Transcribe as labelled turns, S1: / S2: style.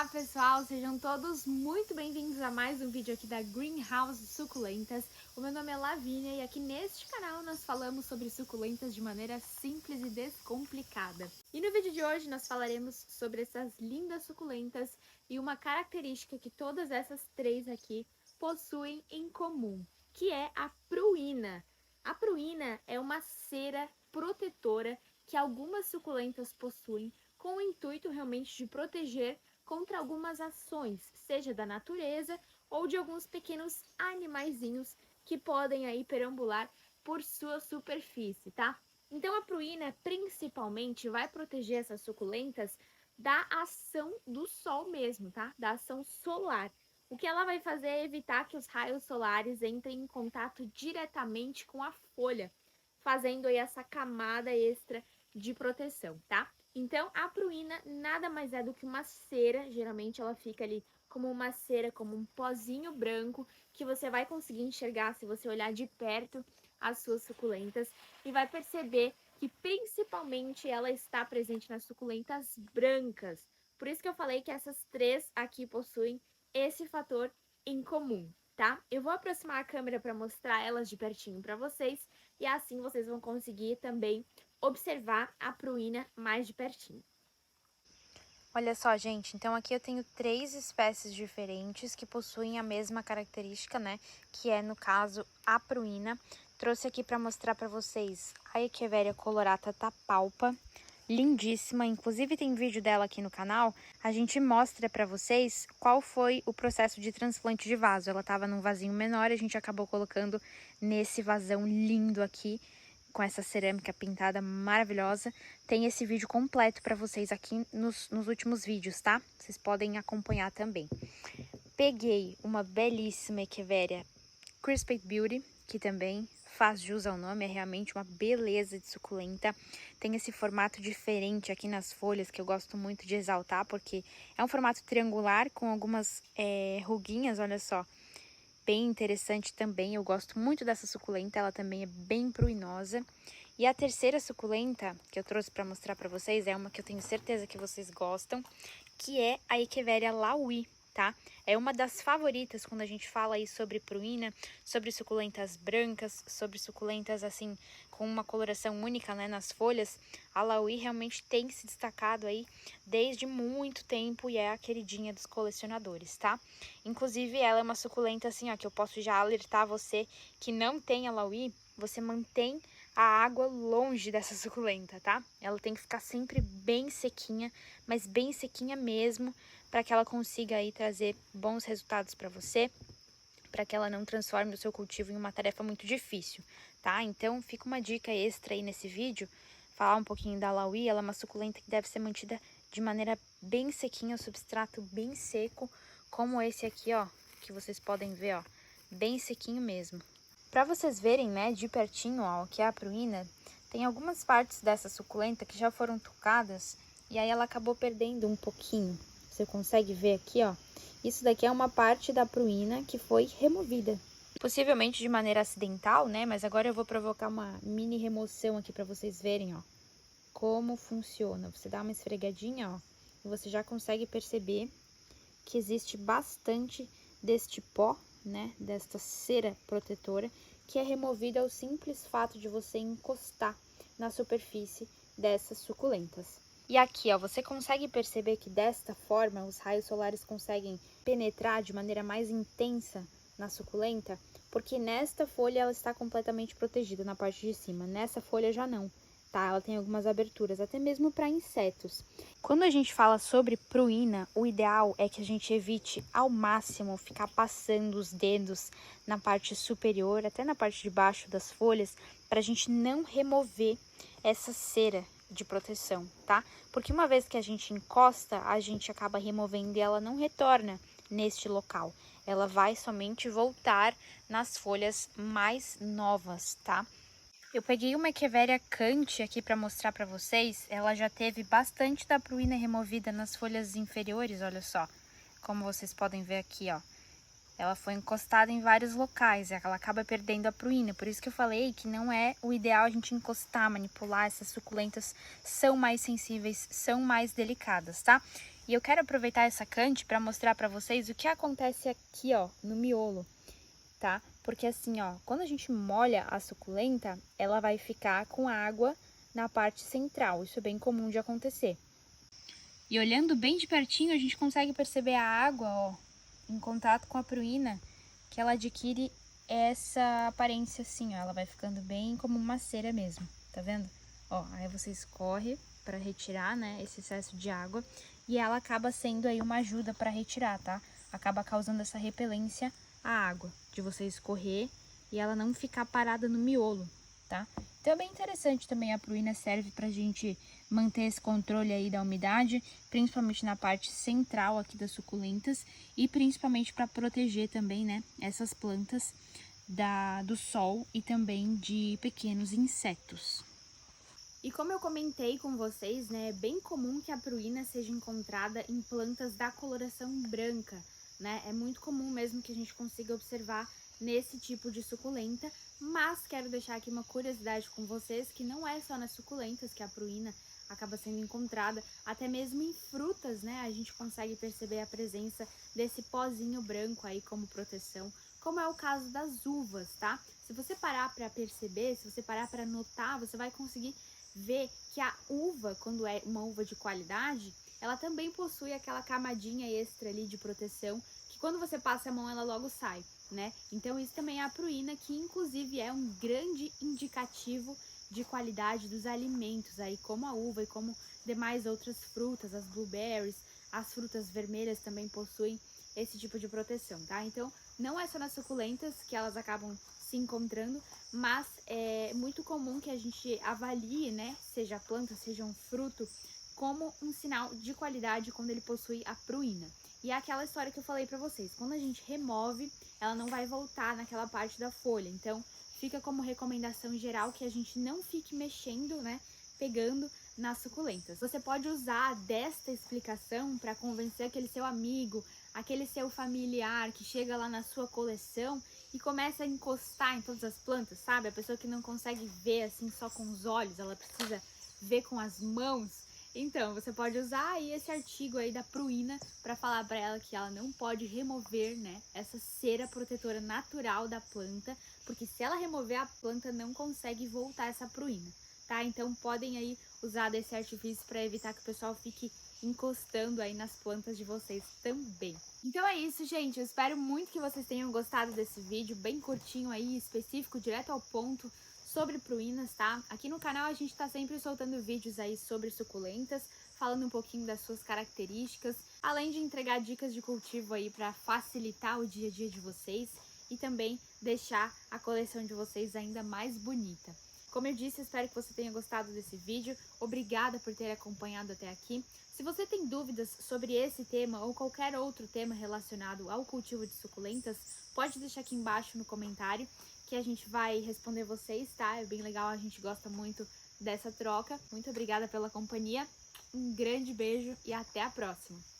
S1: Olá pessoal, sejam todos muito bem-vindos a mais um vídeo aqui da Greenhouse Suculentas. O meu nome é Lavínia e aqui neste canal nós falamos sobre suculentas de maneira simples e descomplicada. E no vídeo de hoje nós falaremos sobre essas lindas suculentas e uma característica que todas essas três aqui possuem em comum, que é a pruína. A pruína é uma cera protetora que algumas suculentas possuem com o intuito realmente de proteger contra algumas ações, seja da natureza ou de alguns pequenos animaizinhos que podem aí perambular por sua superfície, tá? Então a pruína principalmente vai proteger essas suculentas da ação do sol mesmo, tá? Da ação solar. O que ela vai fazer é evitar que os raios solares entrem em contato diretamente com a folha, fazendo aí essa camada extra de proteção, tá? Então, a pruína nada mais é do que uma cera, geralmente ela fica ali como uma cera, como um pozinho branco, que você vai conseguir enxergar se você olhar de perto as suas suculentas e vai perceber que principalmente ela está presente nas suculentas brancas. Por isso que eu falei que essas três aqui possuem esse fator em comum, tá? Eu vou aproximar a câmera para mostrar elas de pertinho para vocês e assim vocês vão conseguir também observar a pruína mais de pertinho.
S2: Olha só, gente, então aqui eu tenho 3 espécies diferentes que possuem a mesma característica, né? Que é, no caso, a pruína. Trouxe aqui para mostrar para vocês a Echeveria colorata tapalpa, lindíssima. Inclusive tem vídeo dela aqui no canal. A gente mostra para vocês qual foi o processo de transplante de vaso. Ela estava num vasinho menor e a gente acabou colocando nesse vasão lindo aqui, com essa cerâmica pintada maravilhosa. Tem esse vídeo completo para vocês aqui nos últimos vídeos, tá? Vocês podem acompanhar também. Peguei uma belíssima Echeveria Crisped Beauty, que também faz jus ao nome, é realmente uma beleza de suculenta. Tem esse formato diferente aqui nas folhas que eu gosto muito de exaltar, porque é um formato triangular com algumas ruguinhas, olha só. Bem interessante também, eu gosto muito dessa suculenta, ela também é bem pruinosa. E a terceira suculenta que eu trouxe para mostrar para vocês é uma que eu tenho certeza que vocês gostam, que é a Echeveria Laui, tá? É uma das favoritas quando a gente fala aí sobre pruína, sobre suculentas brancas, sobre suculentas assim com uma coloração única, né, nas folhas. A Laui realmente tem se destacado aí desde muito tempo e é a queridinha dos colecionadores, tá? Inclusive ela é uma suculenta assim, ó, que eu posso já alertar você que não tem a Laui, você mantém a água longe dessa suculenta, tá? Ela tem que ficar sempre bem sequinha, mas bem sequinha mesmo, para que ela consiga aí trazer bons resultados para você, para que ela não transforme o seu cultivo em uma tarefa muito difícil, tá? Então fica uma dica extra aí nesse vídeo, falar um pouquinho da Laui. Ela é uma suculenta que deve ser mantida de maneira bem sequinha, o substrato bem seco, como esse aqui, ó, que vocês podem ver, ó, bem sequinho mesmo. Para vocês verem, né, de pertinho, ó, o que é a pruína, tem algumas partes dessa suculenta que já foram tocadas e aí ela acabou perdendo um pouquinho. Você consegue ver aqui, ó, isso daqui é uma parte da pruína que foi removida. Possivelmente de maneira acidental, né, mas agora eu vou provocar uma mini remoção aqui para vocês verem, ó, como funciona. Você dá uma esfregadinha, ó, e você já consegue perceber que existe bastante deste pó, né, desta cera protetora, que é removida ao simples fato de você encostar na superfície dessas suculentas. E aqui, ó, você consegue perceber que desta forma os raios solares conseguem penetrar de maneira mais intensa na suculenta, porque nesta folha ela está completamente protegida na parte de cima, nessa folha já não. Tá, ela tem algumas aberturas, até mesmo para insetos. Quando a gente fala sobre pruína, o ideal é que a gente evite ao máximo ficar passando os dedos na parte superior, até na parte de baixo das folhas, para a gente não remover essa cera de proteção, tá? Porque uma vez que a gente encosta, a gente acaba removendo e ela não retorna neste local. Ela vai somente voltar nas folhas mais novas, tá? Eu peguei uma Echeveria Cante aqui para mostrar para vocês. Ela já teve bastante da pruína removida nas folhas inferiores, olha só. Como vocês podem ver aqui, ó. Ela foi encostada em vários locais, ela acaba perdendo a pruína. Por isso que eu falei que não é o ideal a gente encostar, manipular. Essas suculentas são mais sensíveis, são mais delicadas, tá? E eu quero aproveitar essa cante para mostrar para vocês o que acontece aqui, ó, no miolo, tá? Porque assim, ó, quando a gente molha a suculenta, ela vai ficar com água na parte central. Isso é bem comum de acontecer. E olhando bem de pertinho, a gente consegue perceber a água, ó, em contato com a pruína, que ela adquire essa aparência assim, ó. Ela vai ficando bem como uma cera mesmo, tá vendo? Ó, aí você escorre para retirar, né, esse excesso de água. E ela acaba sendo aí uma ajuda para retirar, tá? Acaba causando essa repelência à água, de você escorrer e ela não ficar parada no miolo, tá? Então é bem interessante também, a pruína serve pra gente manter esse controle aí da umidade, principalmente na parte central aqui das suculentas e principalmente para proteger também, né, essas plantas do sol e também de pequenos insetos.
S1: E como eu comentei com vocês, né, é bem comum que a pruína seja encontrada em plantas da coloração branca, né? É muito comum mesmo que a gente consiga observar nesse tipo de suculenta, mas quero deixar aqui uma curiosidade com vocês, que não é só nas suculentas que a pruína acaba sendo encontrada, até mesmo em frutas, né? A gente consegue perceber a presença desse pozinho branco aí como proteção, como é o caso das uvas, tá? Se você parar para perceber, se você parar para notar, você vai conseguir ver que a uva, quando é uma uva de qualidade, ela também possui aquela camadinha extra ali de proteção, que quando você passa a mão ela logo sai, né? Então isso também é a pruína, que inclusive é um grande indicativo de qualidade dos alimentos aí, como a uva e como demais outras frutas, as blueberries, as frutas vermelhas também possuem esse tipo de proteção, tá? Então não é só nas suculentas que elas acabam se encontrando, mas é muito comum que a gente avalie, né, seja a planta, seja um fruto, como um sinal de qualidade quando ele possui a pruína. E é aquela história que eu falei pra vocês, quando a gente remove, ela não vai voltar naquela parte da folha, então fica como recomendação geral que a gente não fique mexendo, né, pegando nas suculentas. Você pode usar desta explicação para convencer aquele seu amigo, aquele seu familiar que chega lá na sua coleção e começa a encostar em todas as plantas, sabe? A pessoa que não consegue ver assim só com os olhos, ela precisa ver com as mãos. Então, você pode usar aí esse artigo aí da pruína para falar para ela que ela não pode remover, né, essa cera protetora natural da planta, porque se ela remover, a planta não consegue voltar essa pruína, tá? Então, podem aí usar desse artifício para evitar que o pessoal fique encostando aí nas plantas de vocês também. Então é isso, gente. Eu espero muito que vocês tenham gostado desse vídeo, bem curtinho aí, específico, direto ao ponto, sobre pruínas, tá? Aqui no canal a gente tá sempre soltando vídeos aí sobre suculentas, falando um pouquinho das suas características, além de entregar dicas de cultivo aí para facilitar o dia a dia de vocês e também deixar a coleção de vocês ainda mais bonita. Como eu disse, espero que você tenha gostado desse vídeo. Obrigada por ter acompanhado até aqui. Se você tem dúvidas sobre esse tema ou qualquer outro tema relacionado ao cultivo de suculentas, pode deixar aqui embaixo no comentário que a gente vai responder vocês, tá? É bem legal, a gente gosta muito dessa troca. Muito obrigada pela companhia, um grande beijo e até a próxima!